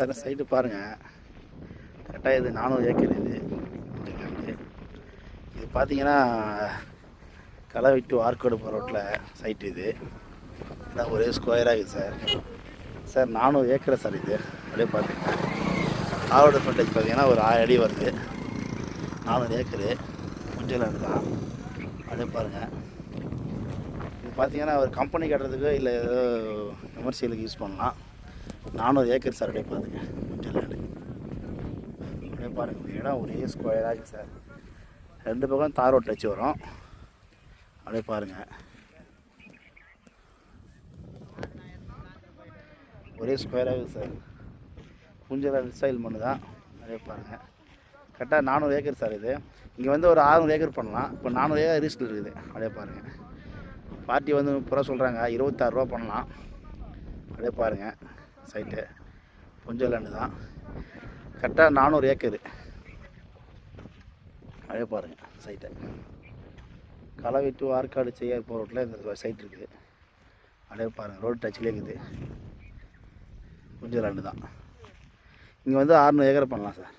Sir site பாருங்கள், கரெக்டாக இது 400 ஏக்கர் இது லேண்டு. இது பார்த்தீங்கன்னா களவை டு ஆர்கோடு போகிற ரோட்டில் சைட்டு இது. இதான் ஒரே ஸ்கொயராக இருக்குது சார். சார் 400 ஏக்கர் சார் இது. அப்படியே பார்த்தீங்கன்னா ஆரோட ஃப்ரண்டேஜ் பார்த்தீங்கன்னா ஒரு 1000 அடி வருது. 400 ஏக்கரு கொஞ்சம் லேண்டு தான். அப்படியே பாருங்கள். இது பார்த்தீங்கன்னா ஒரு கம்பெனி கட்டுறதுக்கு இல்லை ஏதோ கமர்ஷியலுக்கு யூஸ் பண்ணலாம். 400 ஏக்கர் சார். அப்படியே பாருங்க கொஞ்சம் லேண்டு. அப்படியே பாருங்கள், இடம் ஒரே ஸ்கொயராக இருக்குது சார். 2 பக்கம் தார் ரோட்டில் வச்சு வரும். அப்படியே பாருங்கள், ஒரே ஸ்கொயராக இருக்குது சார். புஞ்சல ஸ்டைல் மண்ணு தான். அப்படியே பாருங்கள், கரெக்டாக 400 ஏக்கர் சார் இது. இங்கே வந்து ஒரு 600 ஏக்கர் பண்ணலாம். இப்போ 400 ஏக்கர் ரீஸ்டில் இருக்குது. அப்படியே பாருங்கள், பார்ட்டி வந்து 30 ரூபா சொல்கிறாங்க, 26 ரூபா பண்ணலாம். அப்படியே பாருங்கள் சைட்டு புஞ்சல் லேண்டு தான். கரெக்டாக 400 ஏக்கரு. அப்படியே பாருங்கள் சைட்டை. களவை டு ஆற்காடு செய்யார் போகிற ரோட்டில் இந்த சைட் இருக்குது. அப்படியே பாருங்கள், ரோடு டச்சிலே இருக்குது. புஞ்சல் லேண்டு தான். இங்கே வந்து 600 ஏக்கர் பண்ணலாம் சார்.